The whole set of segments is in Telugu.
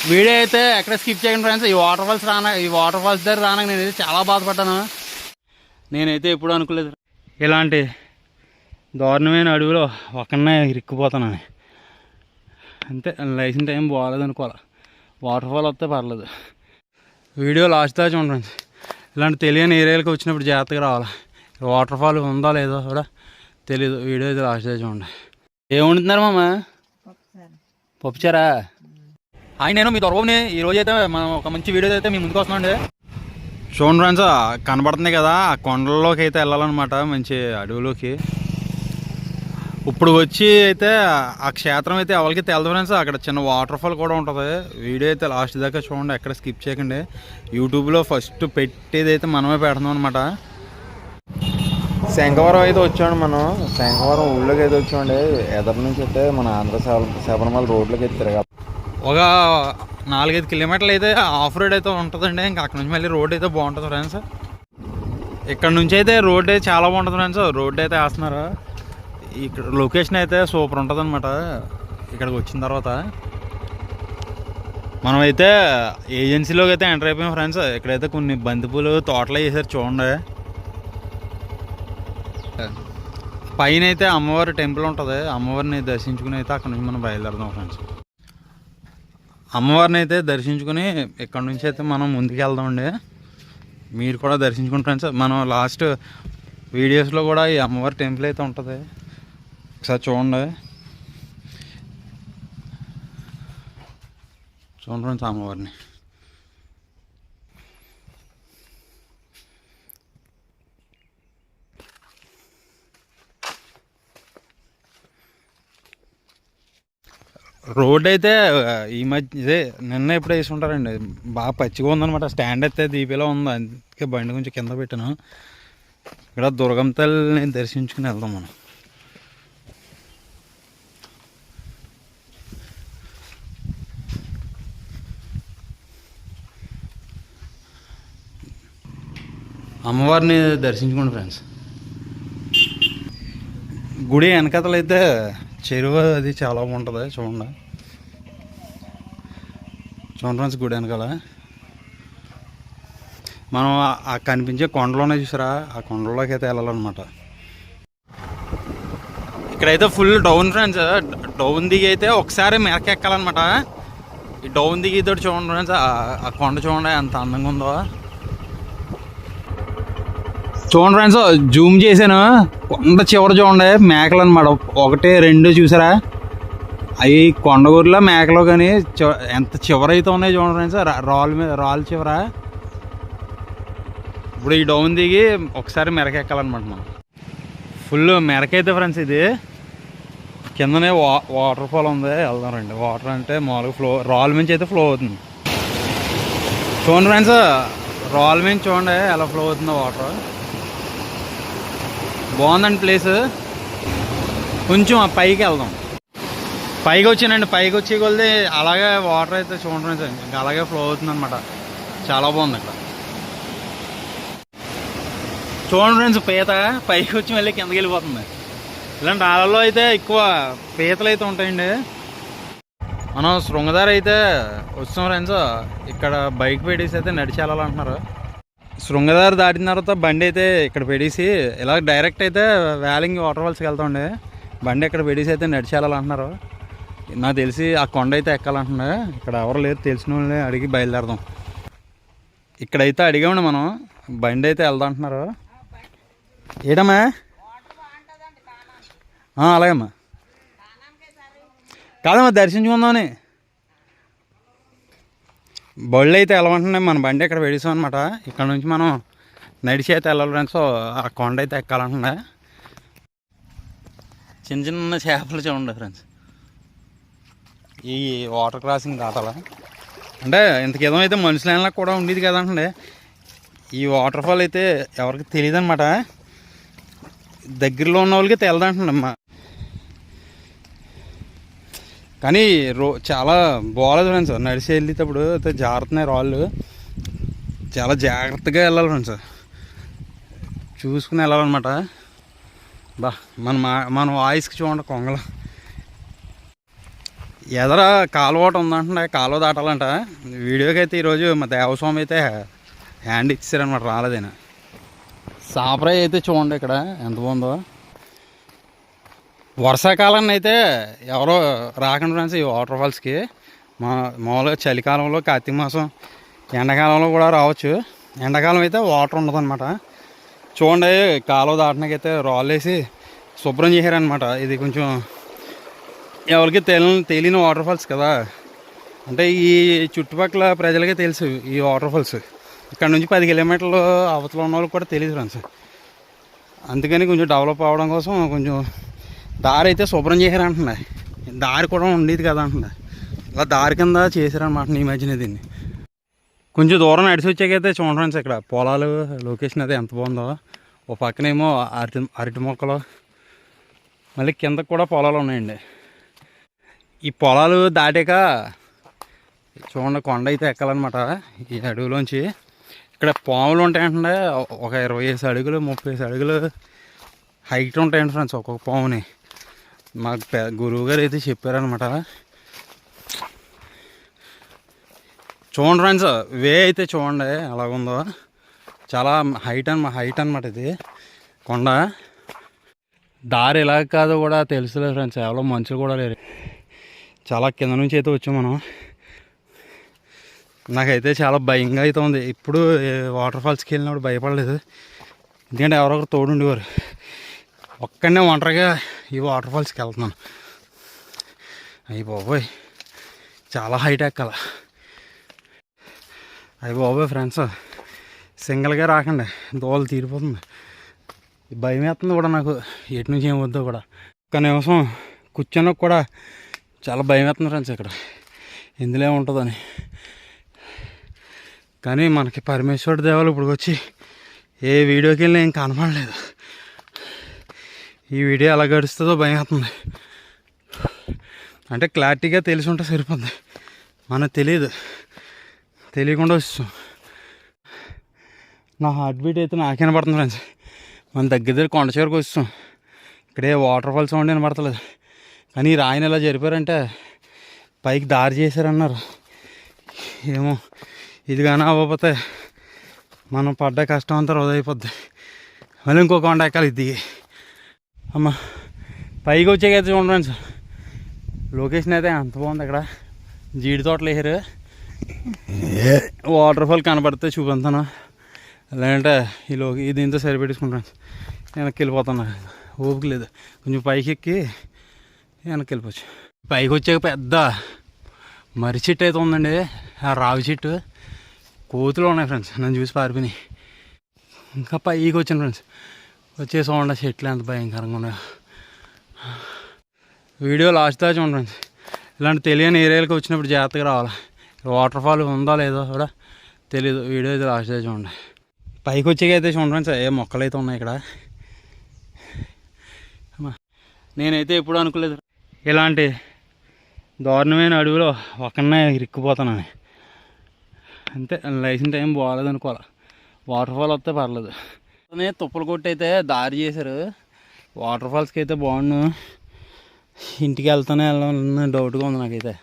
వీడియో అయితే ఎక్కడ స్కిప్ చేయండి ఫ్రెండ్స్. ఈ వాటర్ ఫాల్స్ దగ్గర రానక నేనైతే చాలా బాధపడ్డాను. నేనైతే ఎప్పుడు అనుకోలేదు ఇలాంటి దారుణమైన అడవిలో ఒక్కనే ఇరుక్కుపోతానని. అంతే, లైసెన్స్ టైం బాగాలేదు అనుకోవాలి. వాటర్ ఫాల్ వస్తే పర్లేదు. వీడియో లాస్ట్ దాకా చూడండి ఫ్రెండ్స్. ఇలాంటి తెలియని ఏరియాలకు వచ్చినప్పుడు జాగ్రత్తగా రావాలి. వాటర్ ఫాల్ ఉందో లేదో కూడా తెలీదు. వీడియో అయితే లాస్ట్ దాకా చూడండి. ఏముంటున్నారు మామ? పప్పుచారా? నేను మీ దొరబాబుని. ఈరోజు అయితే మనం ఒక మంచి వీడియో అయితే మీ ముందుకు వస్తున్నాండి. చూడండి ఫ్రెండ్స్, కనబడుతుంది కదా ఆ కొండల్లోకి అయితే వెళ్ళాలన్నమాట, మంచి అడవిలోకి. ఇప్పుడు వచ్చి అయితే ఆ క్షేత్రం అయితే ఎవరికి తెలదు ఫ్రెండ్స్. అక్కడ చిన్న వాటర్ ఫాల్ కూడా ఉంటుంది. వీడియో అయితే లాస్ట్ దాకా చూడండి, ఎక్కడ స్కిప్ చేయకండి. యూట్యూబ్లో ఫస్ట్ పెట్టేది అయితే మనమే పెడుతున్నాం అనమాట. శంఖవరం అయితే వచ్చాడు మనం. శంఖవరం ఊళ్ళోకి అయితే వచ్చామండి. ఎదరి నుంచి అయితే మన ఆంధ్ర శబరిమల రోడ్లోకి అయితే తిరగాలి. ఒక 4-5 కిలోమీటర్లు అయితే ఆఫ్ రోడ్ అయితే ఉంటుందండి. ఇంకా అక్కడ నుంచి మళ్ళీ రోడ్ అయితే బాగుంటుంది ఫ్రెండ్స్. ఇక్కడ నుంచి అయితే రోడ్ అయితే చాలా బాగుంటుంది ఫ్రెండ్స్. రోడ్ అయితే వేస్తున్నారు. ఇక్కడ లొకేషన్ అయితే సూపర్ ఉంటుంది అనమాట. ఇక్కడికి వచ్చిన తర్వాత మనమైతే ఏజెన్సీలోకి అయితే ఎంటర్ అయిపోయాం ఫ్రెండ్స్. ఇక్కడైతే కొన్ని బంతిపూలు తోటలు వేసారు చూడండి. పైన అయితే అమ్మవారి టెంపుల్ ఉంటుంది. అమ్మవారిని దర్శించుకుని అయితే అక్కడ నుంచి మనం బయలుదేరదాం ఫ్రెండ్స్. అమ్మవారిని అయితే దర్శించుకుని ఇక్కడ నుంచి అయితే మనం ముందుకు వెళ్దామండి. మీరు కూడా దర్శించుకుని ఫ్రెండ్స్. మనం లాస్ట్ వీడియోస్లో కూడా ఈ అమ్మవారి టెంపుల్ అయితే ఉంటుంది, ఒకసారి చూడండి. ఫ్రెండ్స్ అమ్మవారిని. రోడ్ అయితే ఈ మధ్య నిన్న ఎప్పుడు వేసి ఉంటారండి. బాగా పచ్చిగా ఉందనమాట. స్టాండ్ అయితే దీపిలో ఉంది, అందుకే బండి కొంచెం కింద పెట్టాను. ఇక్కడ దుర్గమ్మ తల్లిని దర్శించుకుని వెళ్దాం మనం. అమ్మవారిని దర్శించుకోండి ఫ్రెండ్స్. గుడి వెనకతలు అయితే చెరువు అది చాలా బాగుంటుంది చూడండి. ఫ్రెండ్స్ గుడి వెనకాల మనం ఆ కనిపించే కొండలోనే చూసారా, ఆ కొండలోకి అయితే వెళ్ళాలన్నమాట. ఇక్కడైతే ఫుల్ డౌన్ ఫ్రెండ్స్. డౌన్ దిగి అయితే ఒకసారి మెరకెక్కాలన్నమాట. ఈ డౌన్ దిగి తోటి చూడండి ఫ్రెండ్స్, ఆ కొండ చూడండి ఎంత అందంగా ఉందో. చూడండి ఫ్రెండ్స్, జూమ్ చేశాను. కొండ చివర చూడండి మేకలు అనమాట. 1, 2 చూసారా, అవి కొండగూరులో మేకలు. కానీ ఎంత చివరైతే ఉన్నాయి చూడండి ఫ్రెండ్స్, రాళ్ళ చివర. ఇప్పుడు ఈ డౌన్ దిగి ఒకసారి మెరకెక్కాలన్నమాట మనం. ఫుల్ మెరకైతే ఫ్రెండ్స్. ఇది కిందనే వాటర్ ఫాల్ ఉంది, వెళ్దాం రండి. వాటర్ అంటే మామూలుగా ఫ్లో, రాళ్ళ నుంచి అయితే ఫ్లో అవుతుంది. చూడండి ఫ్రెండ్స్, రాళ్ళ నుంచి చూడండి ఎలా ఫ్లో అవుతుందో వాటర్. బాగుందండి ప్లేస్. కొంచెం ఆ పైకి వెళ్దాం. పైకి వచ్చానండి. పైకి వచ్చే కొద్ది అలాగే వాటర్ అయితే చూడండి ఇంకా అలాగే ఫ్లో అవుతుంది అనమాట. చాలా బాగుంది ఇక్కడ. చూడండి ఫ్రెండ్స్, పీత పైకి వచ్చి మళ్ళీ కిందకి వెళ్ళిపోతుంది. ఇలాంటి ఆలలో అయితే ఎక్కువ పీతలు అయితే ఉంటాయండి. మనం శృంగదారి అయితే వస్తాం ఫ్రెండ్స్. ఇక్కడ బైక్ పెట్టేసి అయితే నడిచి వెళ్ళాలంటున్నారు. శృంగదారి దాటిన తర్వాత బండి అయితే ఇక్కడ పెట్టేసి ఇలా డైరెక్ట్ అయితే వ్యాలింగ్ వాటర్ ఫాల్స్కి వెళ్తామండి. బండి ఇక్కడ పెట్టేసి అయితే నడిచి వెళ్ళాలంటున్నారు. నాకు తెలిసి ఆ కొండ అయితే ఎక్కాలంటున్నా. ఇక్కడ ఎవరు లేరు, తెలిసిన వాళ్ళని అడిగి బయలుదేరదాం. ఇక్కడైతే అడిగామండి మనం, బండి అయితే వెళ్దాం అంటున్నారు. ఏటమ్మా? అలాగమ్మా. కాదమ్మా, దర్శించుకుందామని. బళ్ళు అయితే వెళ్ళమంటున్నాయి. మన బండి ఇక్కడ పెడేసాం అనమాట. ఇక్కడ నుంచి మనం నడిచి అయితే వెళ్ళాలి ఫ్రెండ్స్. ఆ కొండ అయితే ఎక్కాలంటున్నా. చిన్న చిన్న చేపలు చూడండి ఫ్రెండ్స్. ఈ వాటర్ క్రాసింగ్ దాటాల అంటే ఇంతకేదో అయితే మనుషులైనా కూడా ఉండేది కదండి. ఈ వాటర్ ఫాల్ అయితే ఎవరికి తెలియదు అనమాట. దగ్గరలో ఉన్న వాళ్ళకి తెలదంటున్నామ్మా. కానీ చాలా బాగాలేదు ఫ్రెండ్స్. నడిచి వెళ్ళేటప్పుడు అయితే జారుతున్నాయి రాళ్ళు. చాలా జాగ్రత్తగా వెళ్ళాలి ఫ్రెండ్స్, చూసుకుని వెళ్ళాలన్నమాట. మన వాయిస్కి చూడండి కొంగలు. ఎదర కాలువ ఒకటి ఉందంటే కాలువ దాటాలంట. వీడియోకి అయితే ఈరోజు మా దేవస్వామి అయితే హ్యాండ్ ఇచ్చారనమాట, రాలేదైనా. సాపరాయి అయితే చూడండి ఇక్కడ ఎంత బాగుందో. వర్షాకాలాన్ని అయితే ఎవరో రాకండి ఫ్రెండ్స్ ఈ వాటర్ ఫాల్స్కి. మామూలుగా చలికాలంలో కార్తీక మాసం ఎండాకాలంలో కూడా రావచ్చు. ఎండాకాలం అయితే వాటర్ ఉండదన్నమాట. చూడండి కాలువ దాటడానికైతే రాళ్ళు వేసి శుభ్రం చేశారనమాట. ఇది కొంచెం ఎవరికి తెలియని వాటర్ ఫాల్స్ కదా, అంటే ఈ చుట్టుపక్కల ప్రజలకే తెలుసు ఈ వాటర్ ఫాల్స్. ఇక్కడ నుంచి 10 కిలోమీటర్లు అవతల ఉన్న వాళ్ళకి కూడా తెలియదు ఫ్రెండ్స్. అందుకని కొంచెం డెవలప్ అవ్వడం కోసం కొంచెం దారి అయితే శుభ్రం చేశారంటున్నాయి. దారి కూడా ఉండేది కదా అంటున్నాయి. అలా దారి కింద చేశారనమాట ఈ మధ్యన. దీన్ని కొంచెం దూరం నడిచి వచ్చాకైతే చూడండి ఫ్రెండ్స్ ఇక్కడ పొలాలు లొకేషన్ అయితే ఎంత బాగుందో. ఓ పక్కనేమో అరటి మొక్కలు, మళ్ళీ కిందకు కూడా పొలాలు ఉన్నాయండి. ఈ పొలాలు దాటాక చూడండి కొండ అయితే ఎక్కాలన్నమాట ఈ అడవిలోంచి. ఇక్కడ పాములు ఉంటాయంటే ఒక 25 అడుగులు 30 అడుగులు హైట్ ఉంటాయండి ఫ్రెండ్స్ ఒక్కొక్క పాముని. మాకు గురువు గారు అయితే చెప్పారనమాట. చూడండి ఫ్రెండ్స్ వే అయితే చూడండి అలాగుందో. చాలా హైట్ అనమాట ఇది కొండ. దారి ఎలా కాదో కూడా తెలుసులేదు ఫ్రెండ్స్, ఎవరో మనుషులు కూడా లేరు. చాలా కింద నుంచి అయితే వచ్చాం మనం. నాకైతే చాలా భయంగా అయితే ఉంది. ఇప్పుడు వాటర్ ఫాల్స్కి వెళ్ళినప్పుడు భయపడలేదు, ఎందుకంటే ఎవరొకరు తోడుండేవారు. ఒక్కడనే ఒంటరిగా ఈ వాటర్ ఫాల్స్కి వెళ్తున్నాను. అయ్యి బాబోయ్ చాలా హైట్ ఎక్కాల. అయ్యి బాబోయ్ ఫ్రెండ్స్ సింగిల్గా రాకండి, దోవలు తీరిపోతుంది. భయం వేస్తుంది కూడా నాకు, ఎటు నుంచి ఏం వద్దో కూడా. ఒక్క నిమిషం కూర్చొని కూడా చాలా భయం వేస్తుంది ఫ్రెండ్స్ ఇక్కడ ఇందులో ఉంటుందని. కానీ మనకి పరమేశ్వరుడు దేవాలు ఇప్పుడు వచ్చి ఏ వీడియోకి వెళ్ళినా ఏం కనపడలేదు. ఈ వీడియో ఎలా గడుస్తుందో భయం అవుతుంది. అంటే క్లారిటీగా తెలిసి ఉంటే సరిపోతుంది, మనకు తెలియకుండా వస్తాం. నా హార్ట్ బీట్ అయితే నాకు వినపడుతుంది ఫ్రెండ్స్. మన దగ్గర కొండ చివరికి వస్తాం, ఇక్కడే వాటర్ ఫాల్స్ సౌండ్ వినపడతలేదు. కానీ ఈ రాయిని ఎలా జరిపారంటే పైకి దారి చేశారన్నారు. ఏమో ఇది కానీ అవ్వకపోతే మనం పడ్డ కష్టం అంతా వృధా అయిపోద్ది. మళ్ళీ ఇంకో కొండ ఎక్కాలి ఇది. అమ్మ పైకి వచ్చాకైతే చూడండి ఫ్రెండ్స్ లొకేషన్ అయితే అంత బాగుంది. అక్కడ జీడి తోటలు వేసారు, వాటర్ ఫాల్ కనబడితే చూపిస్తాను. లేదంటే ఈ దీంతో సరిపెట్టుకుంటాను. వెనక్కి వెళ్ళిపోతాను, ఓపిక లేదు. కొంచెం పైకి ఎక్కి వెనక్కి వెళ్ళిపోవచ్చు. పైకి వచ్చాక పెద్ద మర్రి చెట్టు అయితే ఉందండి, ఆ రావి చెట్టు. కోతులు ఉన్నాయి ఫ్రెండ్స్, నన్ను చూసి పారిపోయినాయి. ఇంకా పైకి వచ్చాను ఫ్రెండ్స్, వచ్చే సౌండ్ చెట్లు ఎంత భయంకరంగా ఉన్నాయో. వీడియో లాస్ట్ దాకా చూడండి ఫ్రెండ్స్. ఇలాంటి తెలియని ఏరియాలకు వచ్చినప్పుడు జాగ్రత్తగా రావాలి. వాటర్ ఫాల్ ఉందా లేదో కూడా తెలీదు. వీడియో అయితే లాస్ట్ దాకా చూడండి. పైకి వచ్చాకైతే చూడండి ఫ్రెండ్స్ ఏ మొక్కలు అయితే ఉన్నాయి ఇక్కడ. నేనైతే ఎప్పుడు అనుకోలేదు ఇలాంటి దారుణమైన అడవిలో ఒక్కనే ఇరుక్కుపోతానని. అంతే, లైసెన్స్ టైం బాగాలేదు అనుకోవాలి. వాటర్ ఫాల్ వస్తే పర్లేదు. తుప్పలు కొట్టి అయితే దారి చేశారు. వాటర్ ఫాల్స్కి అయితే బాగుండు. ఇంటికి వెళ్తానే వెళ్ళాలని డౌట్గా ఉంది నాకైతే.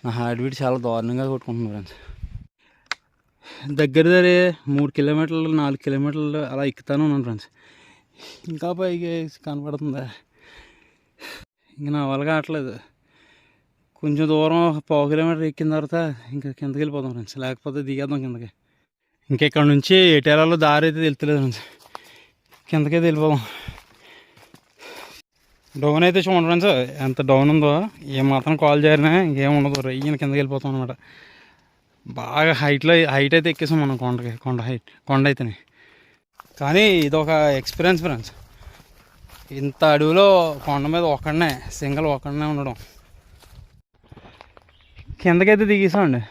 నా హార్ట్ బీట్ చాలా దారుణంగా కొట్టుకుంటుంది ఫ్రెండ్స్. దగ్గర 3 కిలోమీటర్లు 4 కిలోమీటర్లు అలా ఎక్కుతానే ఉన్నాను ఫ్రెండ్స్. ఇంకా పైకి కనపడుతుందా, ఇంకా నా వల్ల కావట్లేదు. కొంచెం దూరం 1/2 కిలోమీటర్ ఎక్కిన తర్వాత ఇంకా కిందకి వెళ్ళిపోతాం ఫ్రెండ్స్, లేకపోతే దిగేద్దాం కిందకి. ఇంకెక్కడ నుంచి ఎటేరాలో దారి అయితే తెలుతలేదు ఫ్రెండ్స్, కిందకైతే వెళ్ళిపోదాం. డౌన్ అయితే చూడండి ఫ్రెండ్స్ ఎంత డౌన్ ఉందో. ఏమాత్రం కాల్ చేరినా ఇంకేం ఉండదు, రయ్యని కిందకి వెళ్ళిపోతాం అనమాట. బాగా హైట్ అయితే ఎక్కేసాం మనం కొండ అయితేనే. కానీ ఇదొక ఎక్స్పీరియన్స్ ఫ్రెండ్స్. ఇంత అడవిలో కొండ మీద ఒక్కడనే ఉండడం. కిందకైతే దిగేసామండి.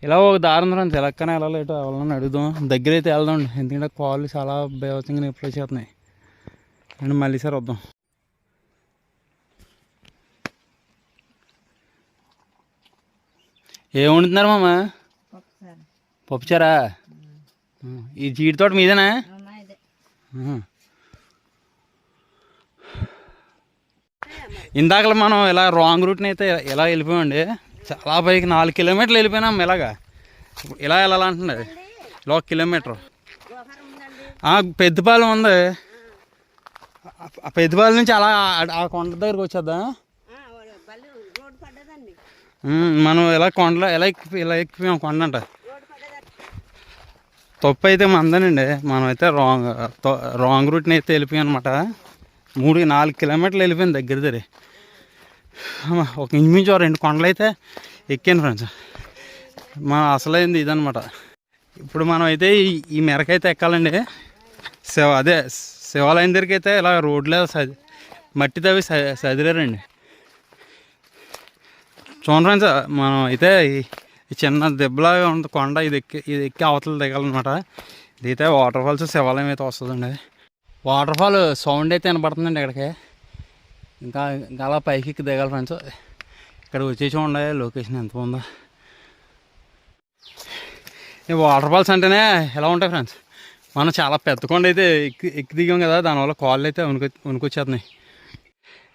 ఇలా ఒక దారి ఉంది ఫ్రెండ్స్, ఎలాక్కనే వెళ్ళలేటు ఎవరన్నా అడుగుదాం. దగ్గర అయితే వెళ్దామండి, ఎందుకంటే కాళ్ళు చాలా బేవచ్చంగా నొప్పి వచ్చేస్తున్నాయి. అండ్ మళ్ళీ సార్ వద్దాం. ఏం వండుతున్నారు మామ? పప్పుచారా? ఈ జీడి తోట మీదేనా? ఇందాక మనం ఇలా రాంగ్ రూట్ని అయితే ఇలా వెళ్ళిపోయామండి. చాలా పైకి 4 కిలోమీటర్లు వెళ్ళిపోయినాం ఇలాగా. ఇలా వెళ్ళాలంటుంది ఇలా 1 కిలోమీటర్. పెద్దపాలెం ఉంది, ఆ పెద్దపాలెం నుంచి అలా ఆ కొండ దగ్గరకు వచ్చేద్దా. మనం ఇలా కొండలో ఇలా ఎక్కిపోయాం కొండ అంట. తప్పు అయితే మందనండి, మనం అయితే రాంగ్ రూట్ని అయితే వెళ్ళిపోయాం అనమాట. 3-4 కిలోమీటర్లు వెళ్ళిపోయింది దగ్గర. ఒక ఇంచుమించు 2 కొండలు అయితే ఎక్కాను ఫ్రెండ్స్. అసలైంది ఇదనమాట. ఇప్పుడు మనం అయితే ఈ మెరకైతే ఎక్కాలండి. అదే శివాలయం దగ్గరికి అయితే ఇలా రోడ్లో మట్టి తవ్వి సదిరారండి. చూడండి ఫ్రెండ్స్, మనం అయితే ఈ చిన్న దెబ్బలాగా ఉంది కొండ, ఇది ఎక్కి అవతల దిగాలన్నమాట. ఇదైతే వాటర్ ఫాల్స్ శివాలయం అయితే వస్తుందండి. వాటర్ ఫాల్ సౌండ్ అయితే వినపడుతుందండి ఇక్కడికి. ఇంకా అలా పైకి ఎక్కి దిగాలి ఫ్రెండ్స్. ఇక్కడ వచ్చి చూడండి లొకేషన్ ఎంత బాగుందో. ఈ వాటర్ ఫాల్స్ అంటేనే ఎలా ఉంటాయి ఫ్రెండ్స్. మనం చాలా పెద్ద కొండ అయితే ఎక్కి దిగాం కదా, దానివల్ల కాళ్ళు అయితే వణుకొచ్చేస్తున్నాయి.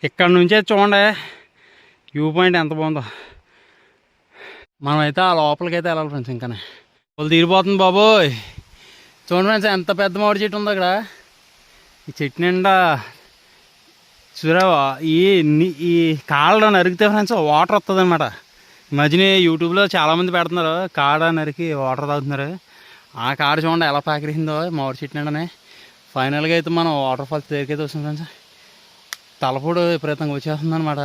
ఇక్కడ నుంచే చూడండి వ్యూ పాయింట్ ఎంత బాగుందో. మనమైతే ఆ లోపలికి అయితే వెళ్ళాలి ఫ్రెండ్స్. ఇంకానే వాళ్ళు తీరిపోతుంది బాబోయ్. చూడండి ఫ్రెండ్స్ ఎంత పెద్ద మామిడి చెట్టు ఉందో అక్కడ. ఈ చెట్టు నిండా చూరావా, ఈ కాళ్ళ నరికితే ఫ్రెండ్స్ వాటర్ వస్తుంది అనమాట. ఈ మధ్యన యూట్యూబ్లో చాలామంది పెడుతున్నారు కాడ నరికి వాటర్ తాగుతున్నారు. ఆ కాడ చూడండి ఎలా పాకిరిందో మామిడి చెట్టు నిండానే. ఫైనల్గా అయితే మనం వాటర్ ఫాల్స్ దగ్గరికి అయితే వస్తుంది ఫ్రెండ్స్. తలపొడి విపరీతంగా వచ్చేస్తుంది అనమాట.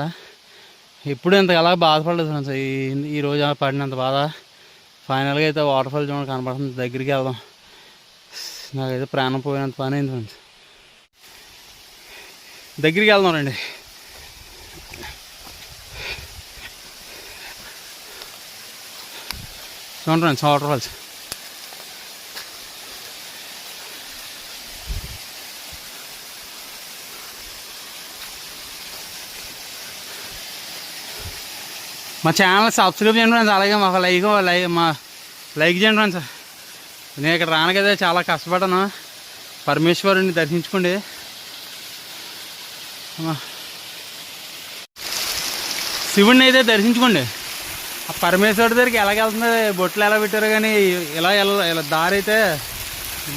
ఎప్పుడు ఇంత ఎలా బాధపడలేదు ఫ్రెండ్స్, ఈరోజు పడినంత బాధ. ఫైనల్గా అయితే వాటర్ ఫాల్ చూడండి కనపడుతుంది, దగ్గరికి వెళ్దాం. నాకైతే ప్రాణం పోయినంత పని అయింది ఫ్రెండ్స్. దగ్గరికి వెళ్దాం రండి. చూడండి ఫ్రెండ్స్ వాటర్ ఫాల్స్. మా ఛానల్ సబ్స్క్రైబ్ చేయండి ఫ్రెండ్స్. అలాగే మాకు లైక్ చేయండి ఫ్రెండ్స్. నేను ఇక్కడ రానికైతే చాలా కష్టపడ్డాను. పరమేశ్వరుని దర్శించుకోండి. శివుడిని అయితే దర్శించుకోండి. ఆ పరమేశ్వరుడి దగ్గరికి ఎలాగెళ్తుంది, బొట్లు ఎలా పెట్టారో కానీ ఇలా దారి అయితే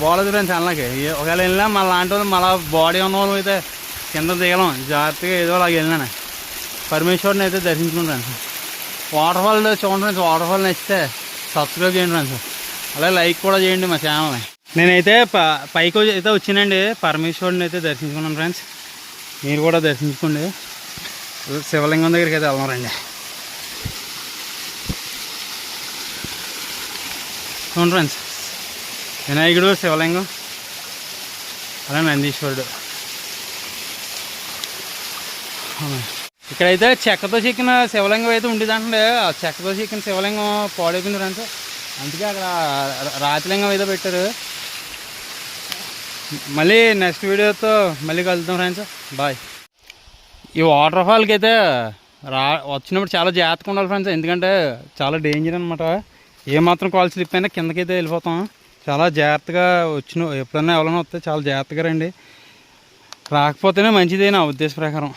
బాగలేదు ఫ్రెండ్స్. అలాగే ఒకవేళ వెళ్ళినా మళ్ళీ లాంటి వాళ్ళు మళ్ళీ బాడీ ఉన్న వాళ్ళు అయితే కింద దిగలం, జాగ్రత్తగా ఏదో అలాగ వెళ్ళినాను. పరమేశ్వరుని అయితే దర్శించుకుంటాను. వాటర్ ఫాల్ చూడండి ఫ్రెండ్స్. వాటర్ ఫాల్ నచ్చితే సబ్స్క్రైబ్ చేయండి ఫ్రెండ్స్. అలాగే లైక్ కూడా చేయండి మా ఛానల్ని. నేనైతే పైకి అయితే వచ్చినండి, పరమేశ్వరుని అయితే దర్శించుకున్నాను ఫ్రెండ్స్. మీరు కూడా దర్శించుకోండి. శివలింగం దగ్గరికి అయితే వెళ్దాం రండి. చూడండి ఫ్రెండ్స్, వినాయకుడు, శివలింగం, అలాగే నందీశ్వరుడు. ఇక్కడైతే చెక్కతో చెక్కిన శివలింగం అయితే ఉండేదంటే, ఆ చెక్కతో చెక్కిన శివలింగం పాడైపోయింది ఫ్రెండ్స్. అందుకే అక్కడ రాతిలింగం అయితే పెట్టారు. మళ్ళీ నెక్స్ట్ వీడియోతో మళ్ళీ కలుద్దాం ఫ్రెండ్స్. బాయ్. ఈ వాటర్ ఫాల్కి అయితే వచ్చినప్పుడు చాలా జాగ్రత్తగా ఉండాలి ఫ్రెండ్స్, ఎందుకంటే చాలా డేంజర్ అనమాట. ఏమాత్రం కాల్ స్లిప్ అయినా కిందకైతే వెళ్ళిపోతాం. చాలా జాగ్రత్తగా ఎప్పుడైనా ఎవరైనా వస్తే చాలా జాగ్రత్తగా రండి. రాకపోతేనే మంచిదే నా ఉద్దేశ ప్రకారం.